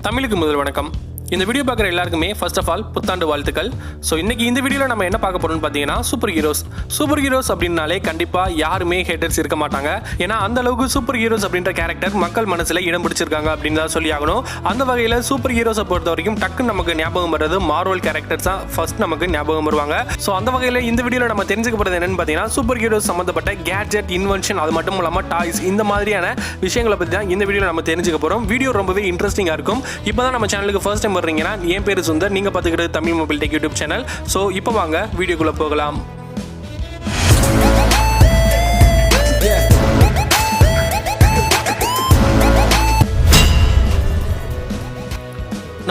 தமிழுக்கு முதல் வணக்கம். இந்த வீடியோ பார்க்குற எல்லாருக்குமே ஃபர்ஸ்ட் ஆஃப் ஆல் புத்தாண்டு வாழ்த்துக்கள். ஸோ இன்னைக்கு இந்த வீடியோவில் நம்ம என்ன பார்க்க போறோம்னு பார்த்தீங்கன்னா சூப்பர் ஹீரோஸ் அப்படின்னாலே கண்டிப்பாக யாருமே ஹேட்டர்ஸ் இருக்க மாட்டாங்க. ஏன்னா அந்த அளவுக்கு சூப்பர் ஹீரோஸ் அப்படின்ற கேரக்டர் மக்கள் மனசில் இடம் பிடிச்சிருக்காங்க அப்படின்னு தான் சொல்லி ஆகணும். அந்த வகையில் சூப்பர் ஹீரோஸை பொறுத்த வரைக்கும் டக்குன்னு நமக்கு ஞாபகம் வர்றது மார்வல் கேரக்டர்ஸ் தான் ஃபர்ஸ்ட் நமக்கு ஞாபகம் வருவாங்க. ஸோ அந்த வகையில் இந்த வீடியோவில் நம்ம தெரிஞ்சுக்க போகிறது என்னன்னு பார்த்தீங்கன்னா சூப்பர் ஹீரோஸ் சம்மந்தப்பட்ட கேட்ஜெட், இன்வென்ஷன், அது மட்டும் இல்லாமல் டாய்ஸ், இந்த மாதிரியான விஷயங்களை பற்றி தான் இந்த வீடியோவில் நம்ம தெரிஞ்சுக்க போகிறோம். வீடியோ ரொம்பவே இன்ட்ரெஸ்டிங்காக இருக்கும். இப்போ தான் நம்ம சேனலுக்கு ஃபர்ஸ்ட் டைம் வர்றீங்கன்னா என் பேரு சுந்தர், நீங்க பாத்துக்கிறது Tamil mobile tech YouTube channel. So இப்போ வாங்க வீடியோக்குள்ள போகலாம்.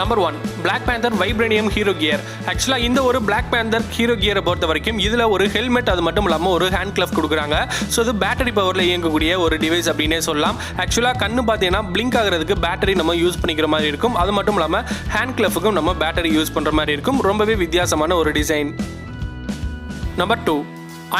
Number 1, Black Panther vibranium hero gear. ஆக்சுவலா இந்த ஒரு Black Panther ஹீரோ கியரை பொறுத்த வரைக்கும் இதுல ஒரு ஹெல்மெட், அது மட்டும் இல்லாம ஒரு ஹேண்ட் கிளஃப் கொடுக்குறாங்க. ஸோ இது பேட்டரி பவர்ல இயங்கக்கூடிய ஒரு டிவைஸ் அப்படின்னே சொல்லலாம். ஆக்சுவலா கண்ணு பார்த்தீங்கன்னா பிளிங்க் ஆகிறதுக்கு பேட்டரி நம்ம யூஸ் பண்ணிக்கிற மாதிரி இருக்கும். அது மட்டும் இல்லாம ஹேண்ட் கிளஃபுக்கும் நம்ம பேட்டரி யூஸ் பண்ற மாதிரி இருக்கும். ரொம்பவே வித்தியாசமான ஒரு design. Number 2,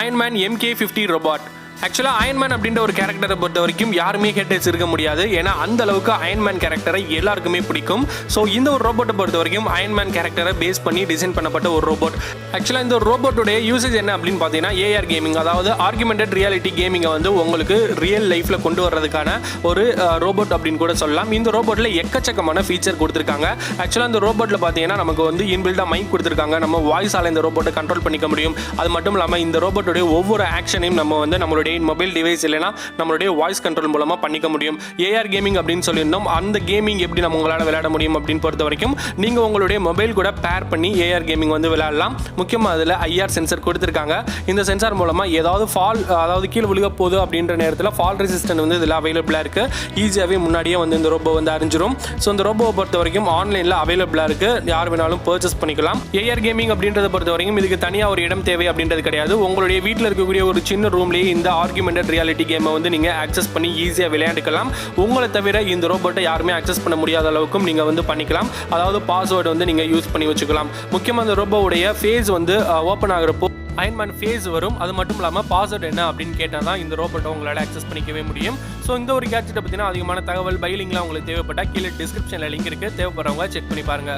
Iron Man MK50 robot. ஆக்சுவலாக அயன்மேன் அப்படின்ற ஒரு கேரக்டரை பொறுத்த வரைக்கும் யாருமே ஹேட்டர்ஸ் இருக்க முடியாது. ஏன்னா அந்த அளவுக்கு அயன்மேன் கேரக்டரை எல்லாருக்குமே பிடிக்கும். ஸோ இந்த ஒரு ரோபோட்டை பொறுத்த வரைக்கும் அயன்மேன் கேரக்டரை பேஸ் பண்ணி டிசைன் பண்ணப்பட்ட ஒரு ரோபோட். ஆக்சுவலாக இந்த ரோபோட்டுடைய யூசேஜ் என்ன அப்படின்னு பார்த்தீங்கன்னா ஏஆர் கேமிங், அதாவது ஆர்குமெண்டட் ரியாலிட்டி கேமிங்கை வந்து உங்களுக்கு ரியல் லைஃப்பில் கொண்டு வர்றதுக்கான ஒரு ரோபோட் அப்படின்னு கூட சொல்லலாம். இந்த ரோபோட்டில் எக்கச்சக்கமான ஃபீச்சர் கொடுத்துருக்காங்க. ஆக்சுவலாக இந்த ரோபோட்டில் பார்த்தீங்கன்னா நமக்கு வந்து இன்பில்டாக மைக் கொடுத்துருக்காங்க. நம்ம வாய்ஸால் இந்த ரோபோட்டை கண்ட்ரோல் பண்ணிக்க முடியும். அது மட்டும் இல்லாமல் இந்த ரோபோட்டுடைய ஒவ்வொரு ஆக்ஷனையும் நம்ம வந்து நம்மளுடைய மொபைல் டிவைஸ் இல்லைனா நம்மளுடைய வாய்ஸ் கண்ட்ரோல் மூலமாக பண்ணிக்க முடியும். ஏஆர் கேமிங் அப்படின்னு சொல்லியிருந்தோம். அந்த கேமிங் எப்படி நம்ம உங்களால் விளையாட முடியும் அப்படின்னு பொறுத்த வரைக்கும் நீங்கள் உங்களுடைய மொபைல் கூட பேர் பண்ணி ஏஆர் கேமிங் வந்து விளையாடலாம். முக்கியமாக அதில் ஐஆர் சென்சர் கொடுத்துருக்காங்க. இந்த சென்சார் மூலமாக ஏதாவது ஃபால், அதாவது கீழே விழுக போகுது அப்படின்ற நேரத்தில் ஃபால் ரெசிஸ்டன்ட் வந்து இதில் அவைலபிளாக இருக்குது. ஈஸியாகவே முன்னாடியே வந்து இந்த ரோபோ வந்து அறிஞ்சிரும். ஸோ இந்த ரோபோவை பொறுத்த வரைக்கும் ஆன்லைனில் அவைலபிளாக இருக்குது. யார் வேணாலும் பர்ச்சேஸ் பண்ணிக்கலாம். ஏஆர் கேமிங் அப்படின்றத பொறுத்த வரைக்கும் இதுக்கு தனியாக ஒரு இடம் தேவை அப்படின்றது கிடையாது. உங்களுடைய வீட்டில் இருக்கக்கூடிய ஒரு சின்ன ரூம்லேயே இந்த ஆர்குமெண்டட் ரியாலிட்டி கேமை வந்து நீங்க ஆக்சஸ் பண்ணி ஈஸியாக விளையாண்டுக்கலாம். உங்களை தவிர இந்த ரோபோட்டை யாருமே ஆக்சஸ் பண்ண முடியாத அளவுக்கும் நீங்க வந்து பண்ணிக்கலாம். அதாவது பாஸ்வேர்டு வந்து நீங்க யூஸ் பண்ணி வச்சுக்கலாம். முக்கியமாக அந்த ரோபோவுடைய ஃபேஸ் வந்து ஓப்பன் ஆகிறப்போ அயன்மேன் ஃபேஸ் வரும். அது மட்டும் இல்லாமல் பாஸ்வேர்டு என்ன அப்படின்னு கேட்டால் தான் இந்த ரோபோட்டை உங்களால் ஆக்சஸ் பண்ணிக்கவே முடியும். ஸோ இந்த ஒரு கேட்ஜெட்டை பற்றினா அதிகமான தகவல் பைலிங்லாம் உங்களுக்கு தேவைப்பட்டால் கீழே டிஸ்கிரிப்ஷனில் லிங்க் இருக்குது. தேவைப்படுறவங்க செக் பண்ணி பாருங்க.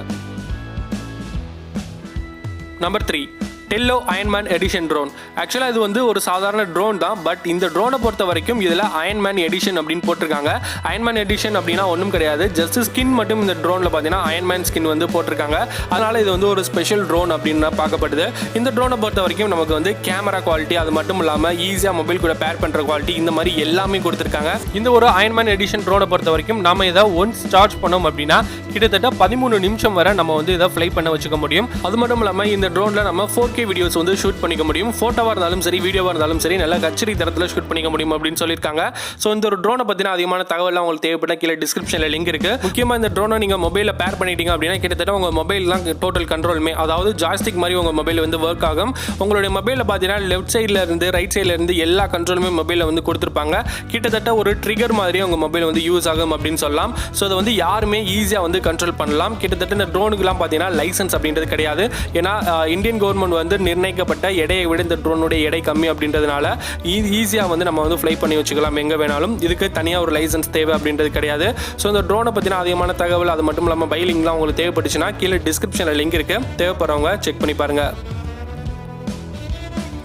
Number 3, Tello Ironman edition drone. ஆக்சுவலாக இது வந்து ஒரு சாதாரண ட்ரோன் தான். பட் இந்த ட்ரோனை பொறுத்த வரைக்கும் இதில் அயன்மேன் எடிஷன் அப்படின்னு போட்டிருக்காங்க. அயன்மேன் எடிஷன் அப்படின்னா ஒன்றும் கிடையாது, ஜஸ்ட் ஸ்கின் மட்டும் இந்த ட்ரோனில் பார்த்தீங்கன்னா அயன்மேன் ஸ்கின் வந்து போட்டிருக்காங்க. அதனால் இது வந்து ஒரு ஸ்பெஷல் ட்ரோன் அப்படின்னு பார்க்கப்படுது. இந்த ட்ரோனை பொறுத்த வரைக்கும் நமக்கு வந்து கேமரா குவாலிட்டி, அது மட்டும் இல்லாமல் ஈஸியாக மொபைல் கூட பேர் பண்ணுற குவாலிட்டி, இந்த மாதிரி எல்லாமே கொடுத்துருக்காங்க. இந்த ஒரு அயன்மேன் எடிஷன் ட்ரோனை பொறுத்த வரைக்கும் நம்ம இதை ஒன்ஸ் சார்ஜ் பண்ணோம் அப்படின்னா கிட்டத்தட்ட 13 நிமிஷம் வரை நம்ம வந்து இதை ஃப்ளை பண்ண வச்சுக்க முடியும். அது மட்டும் இல்லாமல் இந்த ட்ரோனில் நம்ம 4K வீடியோஸ் வந்து ஷூட் பண்ணிக்க முடியும். போட்டோவா இருந்தாலும் சரி, வீடியோவா இருந்தாலும் சரி, நல்ல கச்சேரி தரத்தில் ஷூட் பண்ணிக்க முடியும் அப்படின்னு சொல்லியிருக்காங்க. ஸோ இந்த ஒரு ட்ரோனை பற்றின அதிகமான தகவல் உங்களுக்கு தேவைப்பட்ட கீழே டிஸ்கிரிப்ஷனில் லிங்க் இருக்கு. முக்கியமாக இந்த ட்ரோனை நீங்கள் மொபைலில் பேர் பண்ணிட்டீங்க அப்படின்னா கிட்டத்தட்ட உங்கள் மொபைல்லாம் டோட்டல் கண்ட்ரோலுமே, அதாவது ஜாய்ஸ்டிக் மாதிரி உங்கள் மொபைல் வந்து ஒர்க் ஆகும். உங்களுடைய மொபைலில் பார்த்தீங்கன்னா லெஃப்ட் சைடில் இருந்து ரைட் சைடில் இருந்து எல்லா கண்ட்ரோலுமே மொபைலில் வந்து கொடுத்துருப்பாங்க. கிட்டத்தட்ட ஒரு ட்ரிகர் மாதிரியே உங்கள் மொபைல் வந்து யூஸ் ஆகும் அப்படின்னு சொல்லலாம். ஸோ அதை வந்து யாருமே ஈஸியாக வந்து கண்ட்ரோல் பண்ணலாம். கிட்டத்தட்ட இந்த ட்ரோனுக்குலாம் பார்த்தீங்கன்னா லைசன்ஸ் அப்படின்றது கிடையாது. ஏன்னா இந்தியன் கவர்மெண்ட் வந்து நிர்ணயிக்கப்பட்ட எடையை விட இந்த ட்ரோனுடைய எடை கம்மி அப்படின்றதுனால ஈஸியாக வந்து நம்ம வந்து ஃப்ளை பண்ணி வச்சுக்கலாம் எங்கே வேணாலும். இதுக்கு தனியாக ஒரு லைசன்ஸ் தேவை அப்படின்றது கிடையாது. ஸோ இந்த ட்ரோனை பற்றின அதிகமான தகவல், அது மட்டும் இல்லாமல் பைலிங்லாம் உங்களுக்கு தேவைப்பட்டுச்சுன்னா கீழே டிஸ்கிரிப்ஷனில் லிங்க் இருக்கு. தேவைப்படுறவங்க செக் பண்ணி பாருங்க.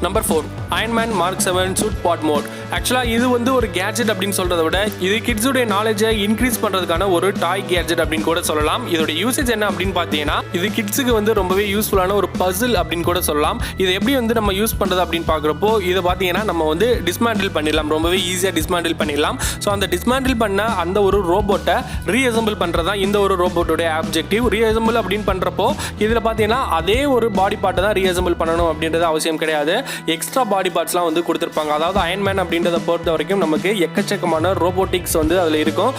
நம்பர் 4, அயன்மேன் மார்க் 7 சூட் பாட் மோட். ஆக்சுவலாக இது வந்து ஒரு கேட்ஜெட் அப்படின்னு சொல்றதை விட இது கிட்ஸுடைய நாலேஜை இன்க்ரீஸ் பண்ணுறதுக்கான ஒரு டாய் கேட்ஜெட் அப்படின்னு கூட சொல்லலாம். இதோட யூசேஜ் என்ன அப்படின்னு பார்த்தீங்கன்னா இது கிட்ஸுக்கு வந்து ரொம்பவே யூஸ்ஃபுல்லான ஒரு பசில் அப்படின்னு கூட சொல்லலாம். இது எப்படி வந்து நம்ம யூஸ் பண்ணுறது அப்படின்னு பார்க்குறப்போ இதை பார்த்தீங்கன்னா நம்ம வந்து டிஸ்மேண்டில் பண்ணிடலாம். ரொம்பவே ஈஸியாக டிஸ்மேண்டில் பண்ணிடலாம். ஸோ அந்த டிஸ்மேண்டில் பண்ண அந்த ஒரு ரோபோட்டை ரீஅசம்பிள் பண்ணுறது தான் இந்த ஒரு ரோபோட்டோடைய ஆப்ஜெக்டிவ். ரீஅசம்பிள் அப்படின்னு பண்ணுறப்போ இதில் பார்த்தீங்கன்னா அதே ஒரு பாடி பார்ட்டை தான் ரீஅசம்பிள் பண்ணணும் அப்படின்றது அவசியம் கிடையாது. எக்ஸ்ட்ரா பாடி பார்ட்ஸ்லாம் வந்து கொடுத்துருப்பாங்க. அதாவது அயன்மேன் அப்படின்றத பொறுத்த வரைக்கும் நமக்கு எக்கச்சக்கமான ரோபோட்டிக்ஸ் வந்து அதில் இருக்கும்.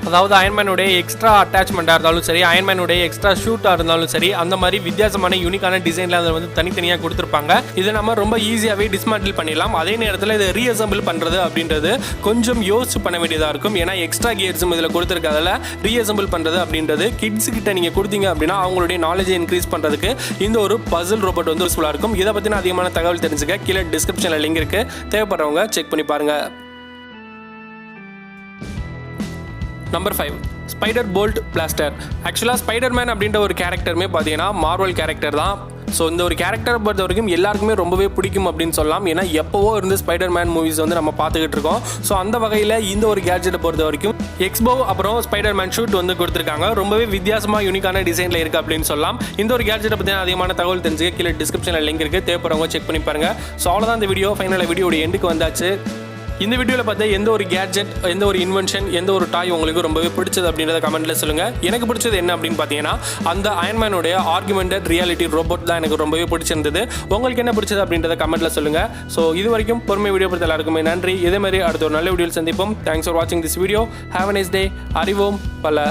அதாவது அயன்மேனுடைய எக்ஸ்ட்ரா அட்டாச்மெண்ட்டாக இருந்தாலும் சரி, அயன்மேனுடைய எக்ஸ்ட்ரா ஷூட்டாக இருந்தாலும் சரி, அந்த மாதிரி வித்தியாசமான யூனிக்கான டிசைனில் அதை வந்து தனித்தனியாக கொடுத்துருப்பாங்க. இதை நம்ம ரொம்ப ஈஸியாகவே டிஸ்மேண்டில் பண்ணிடலாம். அதே நேரத்தில் இதை ரீஅசம்பிள் பண்ணுறது அப்படின்றது கொஞ்சம் யோசிச்சு பண்ண வேண்டியதாக இருக்கும். ஏன்னா எக்ஸ்ட்ரா கியர்ஸும் இதில் கொடுத்துருக்கதில் ரீஅசம்பிள் பண்ணுறது அப்படின்றது கிட்ஸு கிட்ட நீங்கள் கொடுத்தீங்க அப்படின்னா அவங்களுடைய நாலேஜை இன்க்ரீஸ் பண்ணுறதுக்கு இந்த ஒரு பசில் ரோபோட் வந்து யூஸ்ஃபுல்லாக இருக்கும். இதை பற்றின அதிகமான தகவல் தெரிஞ்சுக்க கீழே டிஸ்கிரிப்ஷனில் லிங்க் இருக்குது. தேவைப்படுறவங்க செக் பண்ணி பாருங்கள். Number 5, spider bolt blaster. ஆக்சுவலாக ஸ்பைடர்மேன் அப்படின்ற ஒரு கேரக்டருமே பார்த்தீங்கன்னா மார்வல் கேரக்டர் தான். ஸோ இந்த ஒரு கேரக்டரை பொறுத்த வரைக்கும் எல்லாருக்குமே ரொம்பவே பிடிக்கும் அப்படின்னு சொல்லலாம். ஏன்னா எப்போவோ இருந்து ஸ்பைடர்மேன் மூவிஸ் வந்து நம்ம பார்த்துக்கிட்டு இருக்கோம். ஸோ அந்த வகையில் இந்த ஒரு கேட்ஜெட்டை பொறுத்த வரைக்கும் எக்ஸ்போ அப்புறம் ஸ்பைடர்மேன் ஷூட் வந்து கொடுத்துருக்காங்க. ரொம்பவே வித்தியாசமாக யூனிக்கான டிசைனில் இருக்குது அப்படின்னு சொல்லலாம். இந்த ஒரு கேட்ஜெட்டை பற்றின அதிகமான தகவல் தெரிஞ்சுக்க கீழே டிஸ்கிரிப்ஷனில் லிங்க் இருக்குது, தேவைப்படுறவங்க செக் பண்ணி பாருங்க. ஸோ அவ்வளோதான் இந்த வீடியோ. ஃபைனலாக வீடியோட எண்டுக்கு வந்தாச்சு. இந்த வீடியோவில் பார்த்தா எந்த ஒரு கேட்ஜெட், எந்த ஒரு இன்வென்ஷன், எந்த ஒரு டாய் உங்களுக்கு ரொம்பவே பிடிச்சது அப்படின்றத கமெண்ட்டில் சொல்லுங்கள். எனக்கு பிடிச்சது என்ன அப்படின்னு பார்த்தீங்கன்னா அந்த அயன்மேனுடைய ஆர்குமெண்டட் ரியாலிட்டி ரோபோட் தான் எனக்கு ரொம்பவே பிடிச்சிருந்தது. உங்களுக்கு என்ன பிடிச்சது அப்படின்றத கமெண்ட்டில் சொல்லுங்கள். ஸோ இது வரைக்கும் பொறுமை வீடியோ பார்த்த எல்லாருக்குமே நன்றி. இதே மாதிரி அடுத்த ஒரு நல்ல வீடியோவில் சந்திப்போம். தேங்க்ஸ் ஃபார் வாட்சிங் this video. Have a nice day. அறிவோம் பல.